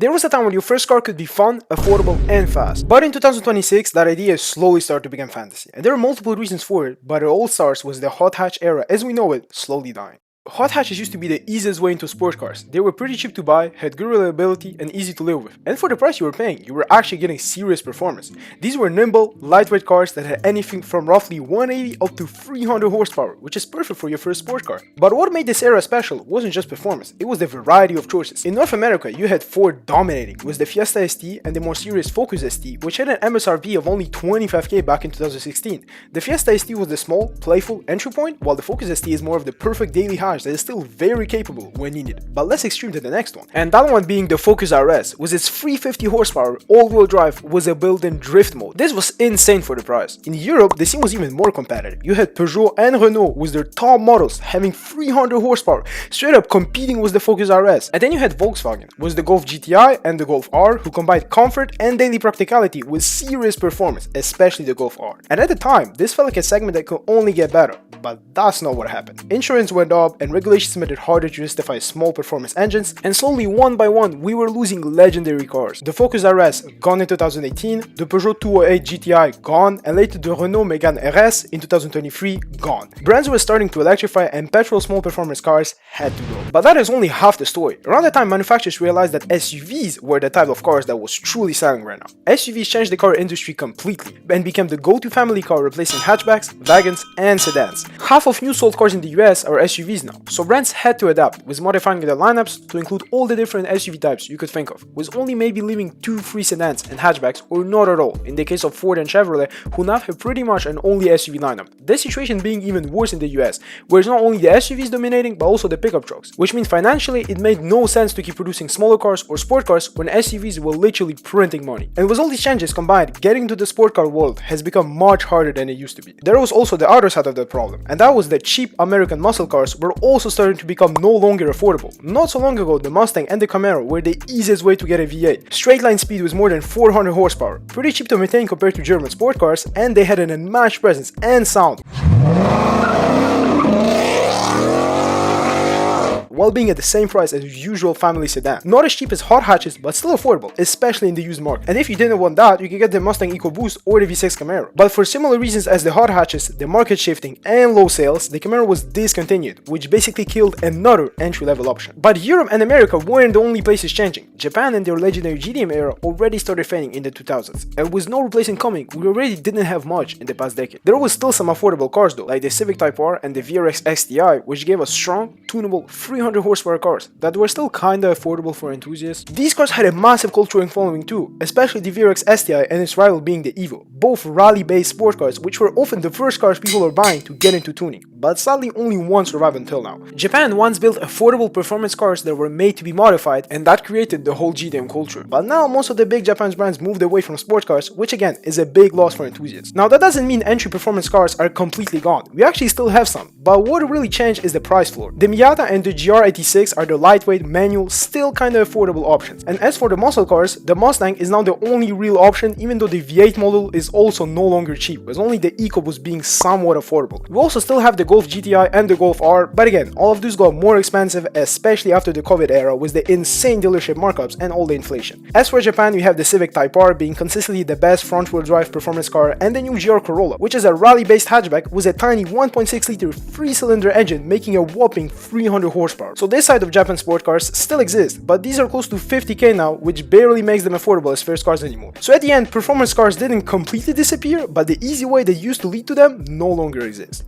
There was a time when your first car could be fun, affordable, and fast. But in 2026, that idea slowly started to become fantasy. And there are multiple reasons for it, but it all starts with the hot hatch era as we know it slowly dying. Hot hatches used to be the easiest way into sports cars. They were pretty cheap to buy, had good reliability, and easy to live with. And for the price you were paying, you were actually getting serious performance. These were nimble, lightweight cars that had anything from roughly 180 up to 300 horsepower, which is perfect for your first sports car. But what made this era special wasn't just performance, it was the variety of choices. In North America, you had Ford dominating, with the Fiesta ST and the more serious Focus ST, which had an MSRP of only 25k back in 2016. The Fiesta ST was the small, playful entry point, while the Focus ST is more of the perfect daily hatch that is still very capable when needed, but less extreme than the next one. And that one being the Focus RS, with its 350 horsepower all-wheel drive was a built-in drift mode. This was insane for the price. In Europe, the scene was even more competitive. You had Peugeot and Renault with their top models having 300 horsepower, straight up competing with the Focus RS. And then you had Volkswagen with the Golf GTI and the Golf R, who combined comfort and daily practicality with serious performance, especially the Golf R. And at the time, this felt like a segment that could only get better, but that's not what happened. Insurance went up and regulations made it harder to justify small performance engines, and slowly one by one we were losing legendary cars. The Focus RS gone in 2018, the Peugeot 208 GTI gone, and later the Renault Megane RS in 2023 gone. Brands were starting to electrify and petrol small performance cars had to go. But that is only half the story. Around the time manufacturers realized that SUVs were the type of cars that was truly selling right now. SUVs changed the car industry completely and became the go-to family car, replacing hatchbacks, wagons, and sedans. Half of new sold cars in the US are SUVs now, so brands had to adapt, with modifying their lineups to include all the different SUV types you could think of, with only maybe leaving 2-3 sedans and hatchbacks, or not at all, in the case of Ford and Chevrolet, who now have pretty much an only SUV lineup. This situation being even worse in the US, where it's not only the SUVs dominating, but also the pickup trucks, which means financially it made no sense to keep producing smaller cars or sport cars when SUVs were literally printing money. And with all these changes combined, getting into the sport car world has become much harder than it used to be. There was also the other side of that problem, and that was that cheap American muscle cars were also starting to become no longer affordable. Not so long ago, the Mustang and the Camaro were the easiest way to get a V8. Straight line speed with more than 400 horsepower, pretty cheap to maintain compared to German sport cars, and they had an unmatched presence and sound, while being at the same price as your usual family sedan. Not as cheap as hot hatches, but still affordable, especially in the used market. And if you didn't want that, you could get the Mustang EcoBoost or the V6 Camaro. But for similar reasons as the hot hatches, the market shifting, and low sales, the Camaro was discontinued, which basically killed another entry-level option. But Europe and America weren't the only places changing. Japan and their legendary GDM era already started fading in the 2000s, and with no replacement coming, we already didn't have much in the past decade. There was still some affordable cars though, like the Civic Type R and the VRX XTI, which gave us strong, tunable, 300 horsepower cars that were still kinda affordable for enthusiasts. These cars had a massive cult following too, especially the VRX STI and its rival being the Evo, both rally-based sport cars which were often the first cars people are buying to get into tuning, but sadly only one survived until now. Japan once built affordable performance cars that were made to be modified, and that created the whole GDM culture. But now most of the big Japanese brands moved away from sports cars, which again is a big loss for enthusiasts. Now that doesn't mean entry performance cars are completely gone. We actually still have some, but what really changed is the price floor. The Miata and the GR86 are the lightweight, manual, still kinda affordable options. And as for the muscle cars, the Mustang is now the only real option, even though the V8 model is also no longer cheap, with only the EcoBoost being somewhat affordable. We also still have the Golf GTI and the Golf R, but again, all of these got more expensive, especially after the COVID era with the insane dealership markups and all the inflation. As for Japan, we have the Civic Type R being consistently the best front-wheel drive performance car, and the new GR Corolla, which is a rally-based hatchback with a tiny 1.6 liter 3-cylinder engine making a whopping 300 horsepower. So this side of Japan sport cars still exist, but these are close to 50k now, which barely makes them affordable as first cars anymore. So at the end, performance cars didn't completely disappear, but the easy way that used to lead to them no longer exists.